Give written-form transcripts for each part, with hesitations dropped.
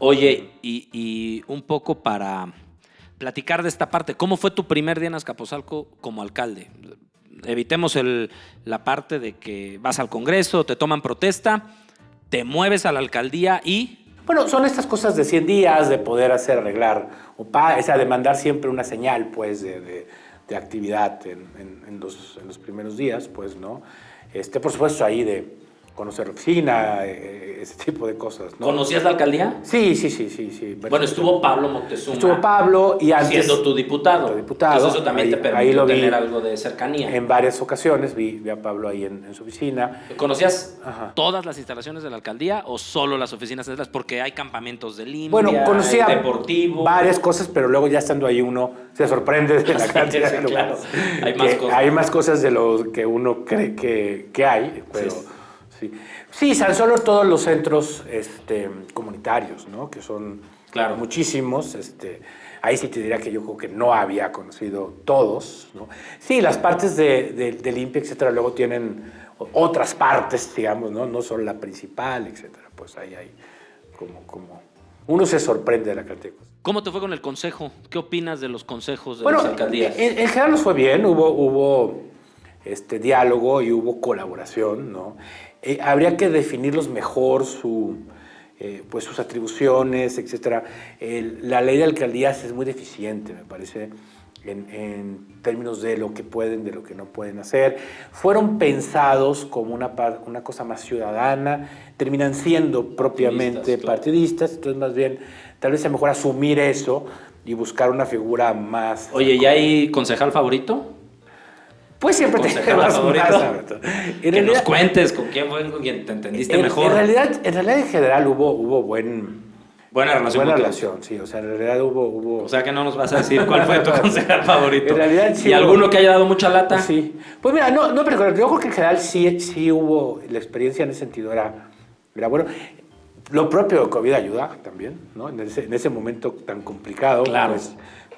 Oye, y un poco para platicar de esta parte, ¿cómo fue tu primer día en Azcapotzalco como alcalde? Evitemos la parte de que vas al Congreso, te toman protesta, te mueves a la alcaldía y... Bueno, son estas cosas de 100 días, de poder hacer arreglar, o sea, de mandar siempre una señal, pues, de actividad en los primeros días, pues, ¿no? Por supuesto, ahí de conocer la oficina, ese tipo de cosas, ¿no? ¿Conocías la alcaldía? Sí, sí, sí, sí, sí. Bueno, estuvo Pablo Moctezuma. Estuvo Pablo y antes... Siendo tu diputado. Entonces eso también te permitió tener algo de cercanía. En varias ocasiones vi a Pablo ahí en su oficina. ¿Conocías todas las instalaciones de la alcaldía o solo las oficinas centrales? Porque hay campamentos de limpia, bueno, conocía deportivo. varias cosas, pero luego ya estando ahí uno se sorprende de la cantidad de lugares. Claro. Hay más cosas. Hay más cosas de lo que uno cree que hay, pero... Sí. Sí, tan solo todos los centros comunitarios, ¿no? Que son muchísimos. Ahí sí te diría que yo creo que no había conocido todos, ¿no? Sí, las partes de limpia, etcétera, luego tienen otras partes, digamos, ¿no? No solo la principal, etcétera. Pues ahí hay como... Uno se sorprende de la cantidad de cosas. ¿Cómo te fue con el consejo? ¿Qué opinas de los consejos de las alcaldías? En general nos fue bien, hubo diálogo y hubo colaboración, ¿no? Habría que definirlos mejor, pues sus atribuciones, etc. La ley de alcaldías es muy deficiente, me parece, en términos de lo que pueden, de lo que no pueden hacer. Fueron pensados como una cosa más ciudadana, terminan siendo propiamente partidistas, entonces más bien tal vez es mejor asumir eso y buscar una figura más... Oye, ¿y hay concejal favorito? Pues siempre tenemos favorito. Que nos cuentes con quién fue, con quién te entendiste mejor. En realidad en general hubo buena relación, sí. O sea, en realidad hubo... O sea, que no nos vas a decir cuál fue tu concejal favorito. En realidad sí. ¿Y alguno que haya dado mucha lata? Sí. Pues mira, pero yo creo que en general sí hubo... La experiencia en ese sentido era bueno. Lo propio de COVID ayuda también, ¿no? En ese momento tan complicado. Claro.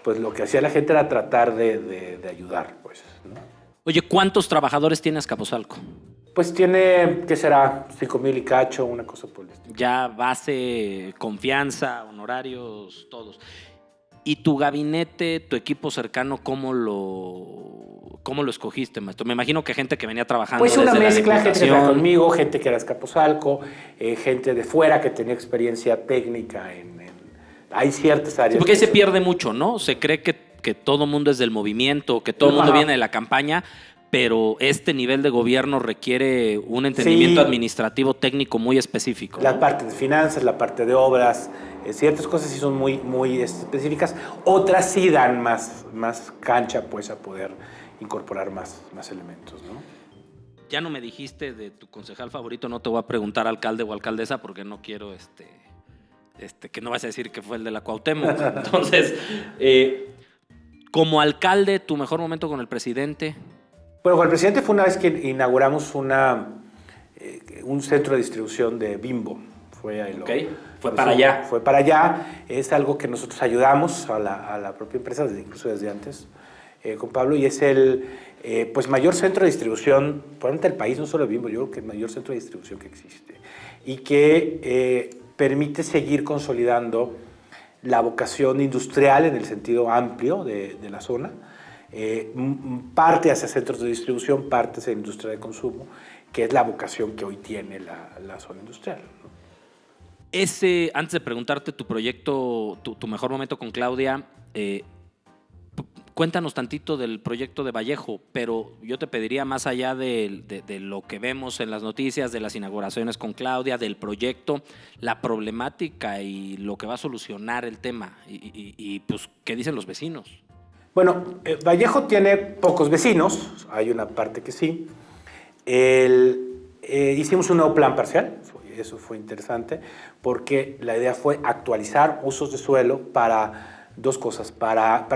Pues lo que hacía la gente era tratar de ayudar, pues, ¿no? Oye, ¿cuántos trabajadores tiene Azcapotzalco? Pues tiene, ¿qué será? 5,000 y cacho, una cosa por el estilo. Ya base, confianza, honorarios, todos. ¿Y tu gabinete, tu equipo cercano, cómo lo escogiste, maestro? Me imagino que gente que venía trabajando pues una desde mezcla, la gente que estaba conmigo, gente que era Azcapotzalco, gente de fuera que tenía experiencia técnica hay ciertas áreas. Sí, porque ahí se pierde mucho, ¿no? Se cree que todo mundo es del movimiento, que todo el mundo viene de la campaña, pero este nivel de gobierno requiere un entendimiento administrativo técnico muy específico, ¿no? La parte de finanzas, la parte de obras, ciertas cosas sí son muy, muy específicas, otras sí dan más cancha pues a poder incorporar más elementos, ¿no? Ya no me dijiste de tu concejal favorito, no te voy a preguntar alcalde o alcaldesa porque no quiero que no vas a decir que fue el de la Cuauhtémoc. Entonces, como alcalde, ¿tu mejor momento con el presidente? Bueno, con el presidente fue una vez que inauguramos un centro de distribución de Bimbo. Fue para allá. Fue para allá. Es algo que nosotros ayudamos a la propia empresa, incluso desde antes, con Pablo, y es el pues mayor centro de distribución, probablemente del país, no solo de Bimbo, yo creo que el mayor centro de distribución que existe. Y que permite seguir consolidando la vocación industrial en el sentido amplio de la zona, parte hacia centros de distribución, parte hacia industria de consumo, que es la vocación que hoy tiene la zona industrial, ¿no? Antes de preguntarte tu proyecto, tu mejor momento con Claudia, cuéntanos tantito del proyecto de Vallejo, pero yo te pediría más allá de lo que vemos en las noticias, de las inauguraciones con Claudia, del proyecto, la problemática y lo que va a solucionar el tema y pues, ¿qué dicen los vecinos? Bueno, Vallejo tiene pocos vecinos, hay una parte que sí. Hicimos un nuevo plan parcial, eso fue interesante, porque la idea fue actualizar usos de suelo para tres cosas, para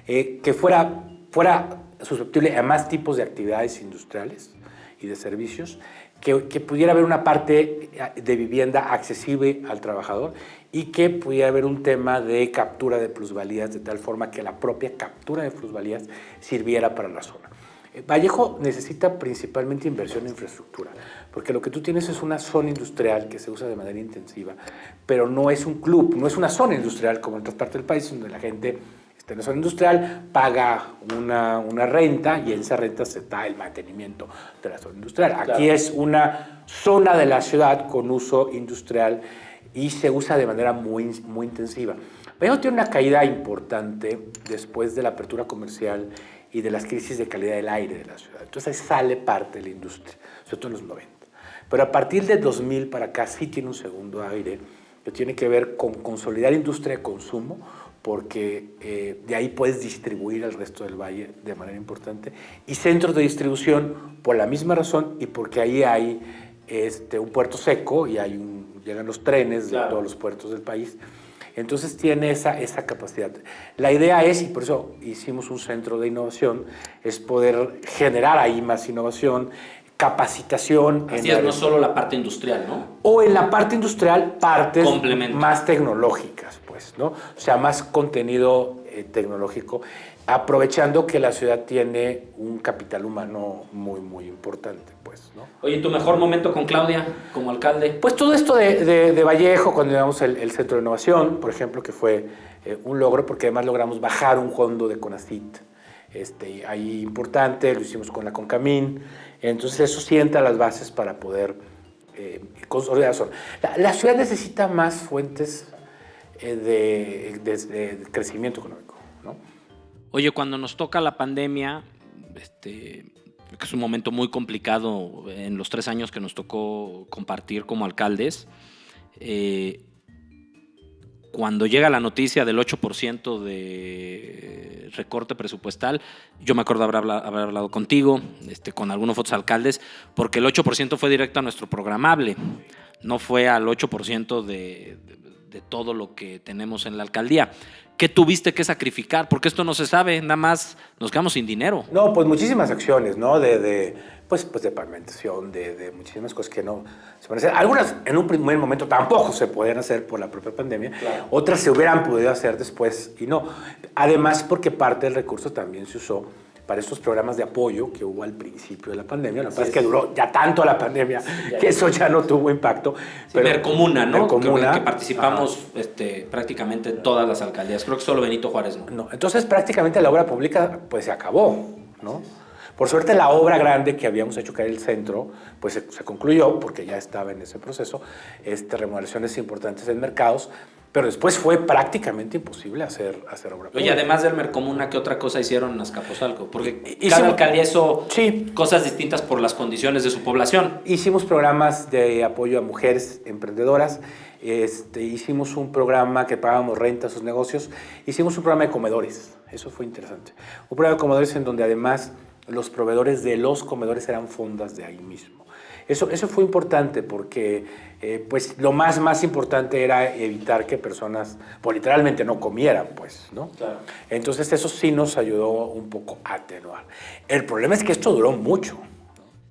que fuera susceptible a más tipos de actividades industriales y de servicios, que pudiera haber una parte de vivienda accesible al trabajador y que pudiera haber un tema de captura de plusvalías de tal forma que la propia captura de plusvalías sirviera para la zona. Vallejo necesita principalmente inversión en infraestructura, porque lo que tú tienes es una zona industrial que se usa de manera intensiva, pero no es un club, no es una zona industrial como en otras partes del país, donde la gente está en la zona industrial, paga una renta y en esa renta se da el mantenimiento de la zona industrial. Aquí claro, es una zona de la ciudad con uso industrial y se usa de manera muy intensiva. Vallejo tiene una caída importante después de la apertura comercial y de las crisis de calidad del aire de la ciudad. Entonces ahí sale parte de la industria, sobre todo en los 90. Pero a partir de 2000 para acá sí tiene un segundo aire que tiene que ver con consolidar industria de consumo, porque de ahí puedes distribuir al resto del valle de manera importante, y centros de distribución por la misma razón y porque ahí hay un puerto seco y llegan los trenes de todos los puertos del país. Entonces tiene esa capacidad. La idea es, y por eso hicimos un centro de innovación, es poder generar ahí más innovación, capacitación. Así es, no solo la parte industrial, ¿no? O en la parte industrial, partes más tecnológicas, pues, ¿no? O sea, más contenido tecnológico, aprovechando que la ciudad tiene un capital humano muy importante, pues, ¿no? Oye, ¿tu mejor momento con Claudia como alcalde? Pues todo esto de Vallejo, cuando llevamos el Centro de Innovación, por ejemplo, que fue un logro, porque además logramos bajar un fondo de CONACYT, ahí importante, lo hicimos con la CONCAMIN, entonces eso sienta las bases para poder consolidar. La ciudad necesita más fuentes de crecimiento económico, ¿no? Oye, cuando nos toca la pandemia, que es un momento muy complicado en los 3 años que nos tocó compartir como alcaldes, cuando llega la noticia del 8% de recorte presupuestal, yo me acuerdo haber hablado contigo, con algunos otros alcaldes, porque el 8% fue directo a nuestro programable, no fue al 8% de todo lo que tenemos en la alcaldía. ¿Qué tuviste que sacrificar? Porque esto no se sabe, nada más nos quedamos sin dinero. No, pues muchísimas acciones, ¿no? Pues de pavimentación, de muchísimas cosas que no se pueden hacer. Algunas en un primer momento tampoco se podían hacer por la propia pandemia. Claro. Otras se hubieran podido hacer después y no. Además, porque parte del recurso también se usó para estos programas de apoyo que hubo al principio de la pandemia. Lo que pasa es que duró ya tanto la pandemia que eso ya no tuvo impacto. Sí, pero Mercomuna, ¿no? Mercomuna, que participamos prácticamente en todas las alcaldías. Creo que solo Benito Juárez, ¿no? No, entonces prácticamente la obra pública pues se acabó, ¿no? Por suerte la obra grande que habíamos hecho, que era el centro, pues se concluyó porque ya estaba en ese proceso, remodelaciones importantes en mercados, pero después fue prácticamente imposible hacer obra pública. Oye, además del Mercomuna, ¿qué otra cosa hicieron en Azcapotzalco? Porque cada alcaldía hizo cosas distintas por las condiciones de su población. Hicimos programas de apoyo a mujeres emprendedoras, hicimos un programa que pagábamos renta a sus negocios, hicimos un programa de comedores, eso fue interesante. Un programa de comedores en donde además los proveedores de los comedores eran fondas de ahí mismo. Eso fue importante porque pues lo más importante era evitar que personas pues, literalmente no comieran, pues, ¿no? Claro. Entonces eso sí nos ayudó un poco a atenuar. El problema es que esto duró mucho.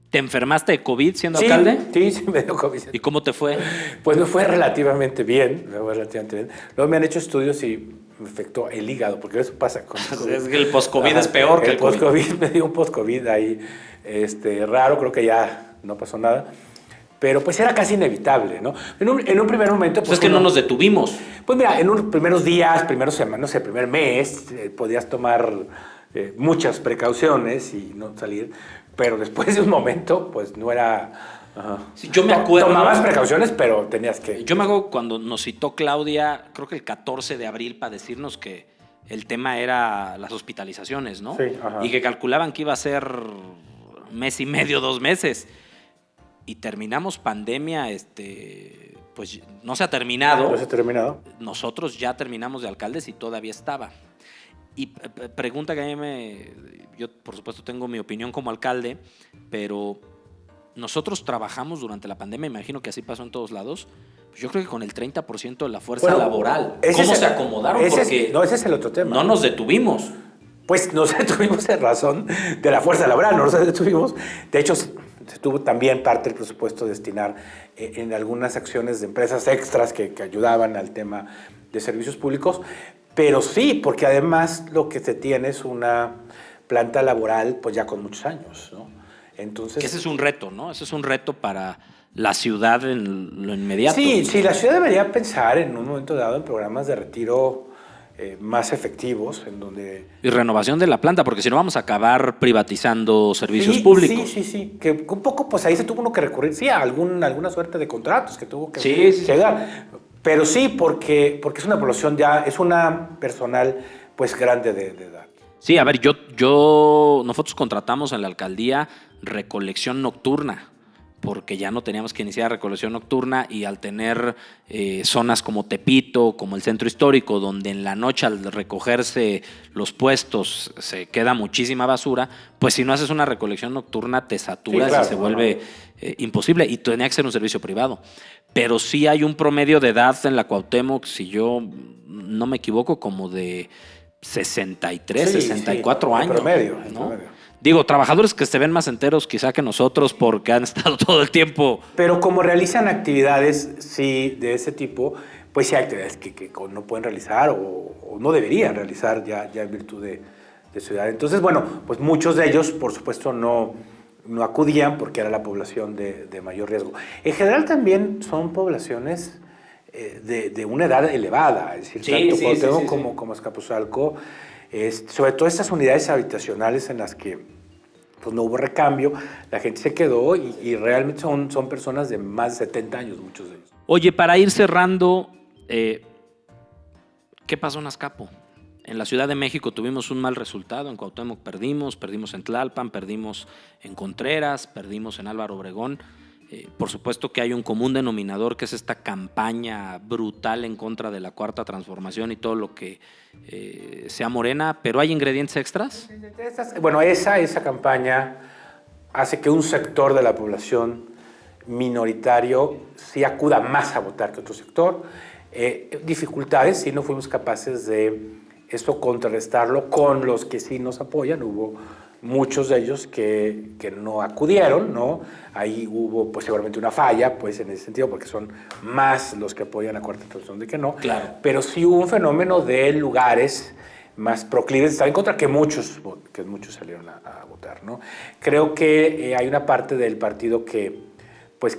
¿Te enfermaste de COVID siendo alcalde? Sí, me dio COVID. ¿Y cómo te fue? Pues me fue relativamente bien, Luego me han hecho estudios y me afectó el hígado, porque eso pasa con el COVID. Es que el post-COVID es peor que el COVID. Post-COVID me dio un post-COVID ahí raro, creo que ya no pasó nada. Pero pues era casi inevitable, ¿no? En un primer momento... Pues es que no nos detuvimos. Pues mira, en unos primeros días, primeras semanas, no sé, primer mes, podías tomar muchas precauciones y no salir, pero después de un momento, pues no era... Sí, yo me acuerdo... Tomabas precauciones, pero tenías que... Yo me acuerdo cuando nos citó Claudia, creo que el 14 de abril, para decirnos que el tema era las hospitalizaciones, ¿no? Sí, y que calculaban que iba a ser 1 mes y medio, 2 meses. Y terminamos pandemia, pues no se ha terminado. ¿No se ha terminado? Nosotros ya terminamos de alcaldes y todavía estaba. Y pregunta que a mí yo por supuesto tengo mi opinión como alcalde, pero nosotros trabajamos durante la pandemia, imagino que así pasó en todos lados, pues yo creo que con el 30% de la fuerza laboral. ¿Cómo se acomodaron? Porque no, ese es el otro tema. No nos detuvimos. Pues nos detuvimos en razón de la fuerza laboral, no nos detuvimos. De hecho, se tuvo también parte del presupuesto destinar en algunas acciones de empresas extras que ayudaban al tema de servicios públicos, pero sí, porque además lo que se tiene es una planta laboral pues ya con muchos años, ¿no? Entonces, que ese es un reto, ¿no? Ese es un reto para la ciudad en lo inmediato. Sí, la ciudad debería pensar en un momento dado en programas de retiro más efectivos, en donde... Y renovación de la planta, porque si no vamos a acabar privatizando servicios públicos. Sí, que un poco pues ahí se tuvo uno que recurrir, sí, a alguna suerte de contratos que tuvo que Sí. llegar. Pero sí, porque es una población ya, es una personal pues grande de edad. Sí, a ver, nosotros contratamos en la alcaldía recolección nocturna, porque ya no teníamos que iniciar recolección nocturna y al tener zonas como Tepito, como el centro histórico, donde en la noche al recogerse los puestos se queda muchísima basura, pues si no haces una recolección nocturna te saturas, sí, claro, y se vuelve imposible, y tenía que ser un servicio privado. Pero sí hay un promedio de edad en la Cuauhtémoc, si yo no me equivoco, como de 63, 64 años. Promedio, ¿no? Digo, trabajadores que se ven más enteros quizá que nosotros porque han estado todo el tiempo. Pero como realizan actividades, sí, de ese tipo, pues sí hay actividades que no pueden realizar o no deberían realizar ya en virtud de su edad. Entonces, bueno, pues muchos de ellos, por supuesto, no acudían porque era la población de mayor riesgo. En general también son poblaciones de una edad elevada, es decir, tanto Cuauhtémoc como Azcapotzalco, sobre todo estas unidades habitacionales en las que pues no hubo recambio, la gente se quedó y realmente son personas de más de 70 años, muchos de ellos. Oye, para ir cerrando, ¿qué pasó en Azcapo? En la Ciudad de México tuvimos un mal resultado, en Cuauhtémoc perdimos en Tlalpan, perdimos en Contreras, perdimos en Álvaro Obregón. Por supuesto que hay un común denominador que es esta campaña brutal en contra de la Cuarta Transformación y todo lo que sea Morena, pero ¿hay ingredientes extras? Bueno, esa campaña hace que un sector de la población minoritario sí acuda más a votar que otro sector. Dificultades, sí no fuimos capaces de esto contrarrestarlo con los que sí nos apoyan. Hubo muchos de ellos que no acudieron, ¿no? Ahí hubo pues seguramente una falla, pues en ese sentido, porque son más los que apoyan la Cuarta Transformación de que no. Claro. Pero sí hubo un fenómeno de lugares más proclives de estar en contra, que muchos salieron a votar, ¿no? Creo que hay una parte del partido que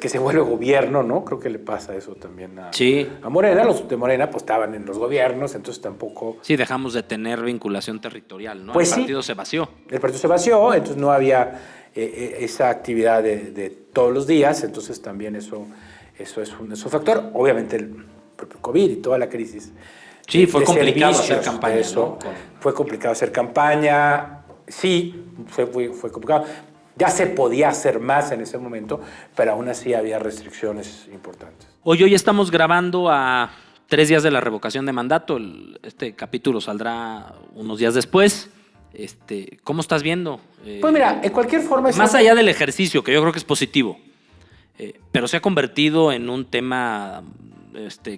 se vuelve gobierno, ¿no? Creo que le pasa eso también a Morena. Los de Morena pues estaban en los gobiernos, entonces tampoco... Sí, dejamos de tener vinculación territorial, ¿no? Pues el partido se vació. El partido se vació, entonces no había esa actividad de todos los días, entonces también eso es un factor. Obviamente el propio COVID y toda la crisis. Sí, fue complicado hacer campaña. Fue complicado hacer campaña, sí, fue complicado. Ya se podía hacer más en ese momento, pero aún así había restricciones importantes. Hoy estamos grabando a 3 días de la revocación de mandato. Este capítulo saldrá unos días después. ¿Cómo estás viendo? Pues mira, en cualquier forma... Más allá del ejercicio, que yo creo que es positivo, pero se ha convertido en un tema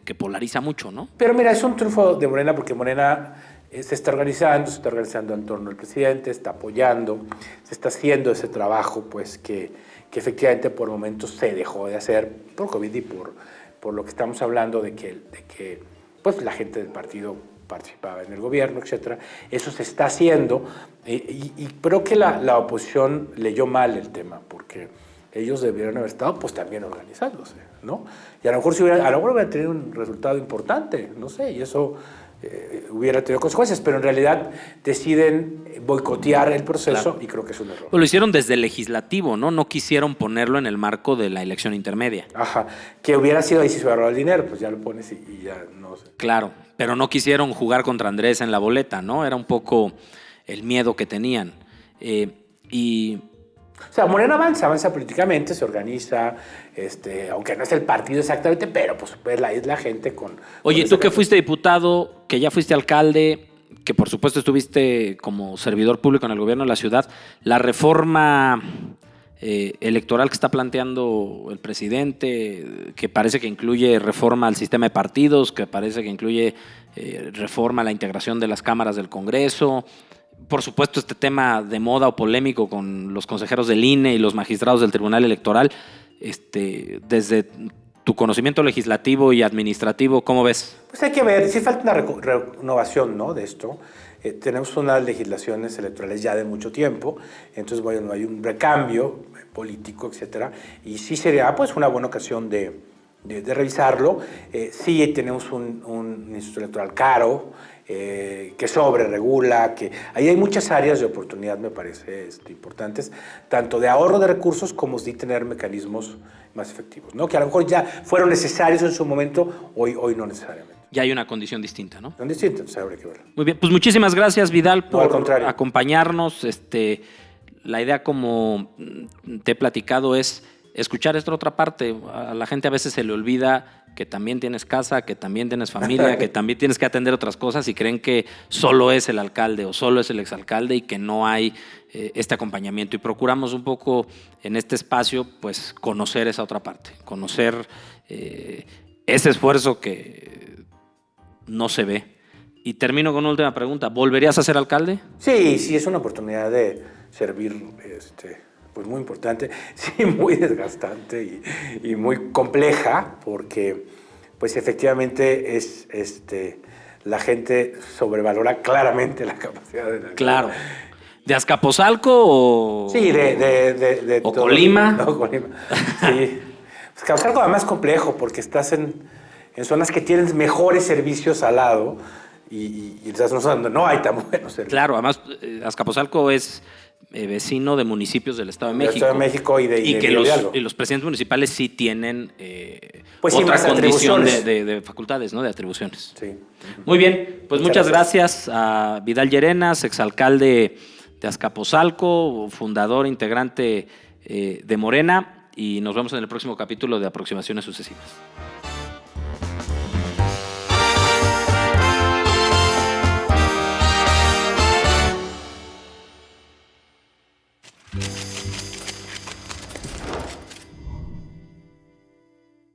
que polariza mucho, ¿no? Pero mira, es un triunfo de Morena porque Morena... se está organizando en torno al presidente, está apoyando, se está haciendo ese trabajo pues que efectivamente por momentos se dejó de hacer por COVID y por lo que estamos hablando de que pues la gente del partido participaba en el gobierno, etcétera. Eso se está haciendo y creo que la oposición leyó mal el tema porque ellos debieron haber estado pues también organizándose, ¿no? Y a lo mejor hubieran tenido un resultado importante, no sé, y eso... hubiera tenido consecuencias, pero en realidad deciden boicotear el proceso, claro. Y creo que es un error. Lo hicieron desde el legislativo, ¿no? No quisieron ponerlo en el marco de la elección intermedia. Ajá, que hubiera sido ahí si se hubiera robado el dinero, pues ya lo pones y ya no sé. Claro, pero no quisieron jugar contra Andrés en la boleta, ¿no? Era un poco el miedo que tenían. O sea, Morena avanza políticamente, se organiza, aunque no es el partido exactamente, pero pues es la gente con... Oye, tú que fuiste diputado, que ya fuiste alcalde, que por supuesto estuviste como servidor público en el gobierno de la ciudad, la reforma electoral que está planteando el presidente, que parece que incluye reforma al sistema de partidos, que parece que incluye reforma a la integración de las cámaras del Congreso... Por supuesto, este tema de moda o polémico con los consejeros del INE y los magistrados del Tribunal Electoral, desde tu conocimiento legislativo y administrativo, ¿cómo ves? Pues hay que ver, sí falta una renovación, ¿no? De esto. tenemos unas legislaciones electorales ya de mucho tiempo, entonces bueno, hay un recambio político, etcétera, y sí sería pues una buena ocasión de revisarlo. Sí tenemos un instituto electoral caro, que sobreregula, que ahí hay muchas áreas de oportunidad, me parece, importantes, tanto de ahorro de recursos como de tener mecanismos más efectivos, ¿no? Que a lo mejor ya fueron necesarios en su momento, hoy no necesariamente. Ya hay una condición distinta, ¿no? Son distintos, entonces habrá que verlo. Muy bien, pues muchísimas gracias, Vidal, No, al por contrario. acompañarnos. La idea, como te he platicado, es escuchar esta otra parte. A la gente a veces se le olvida que también tienes casa, que también tienes familia, que también tienes que atender otras cosas y creen que solo es el alcalde o solo es el exalcalde y que no hay este acompañamiento. Y procuramos un poco en este espacio pues conocer esa otra parte, conocer ese esfuerzo que no se ve. Y termino con una última pregunta. ¿Volverías a ser alcalde? Sí, sí, es una oportunidad de servir, pues muy importante, sí, muy desgastante y muy compleja, porque pues efectivamente la gente sobrevalora claramente la capacidad del alcalde. Claro. ¿De Azcapotzalco o...? Sí, de ¿O todo. Colima? No, Colima, sí. Pues Azcapotzalco además complejo, porque estás en zonas que tienen mejores servicios al lado y estás en zonas donde no hay tan buenos servicios. Claro, además Azcapotzalco es vecino de municipios del Estado de México. Del Estado de México y que Hidalgo. los presidentes municipales sí tienen pues sí, otra más condición atribuciones. de facultades, ¿no? De atribuciones. Sí. Muy bien, pues muchas gracias a Vidal Llerenas, exalcalde de Azcapotzalco, fundador, integrante de Morena, y nos vemos en el próximo capítulo de Aproximaciones Sucesivas.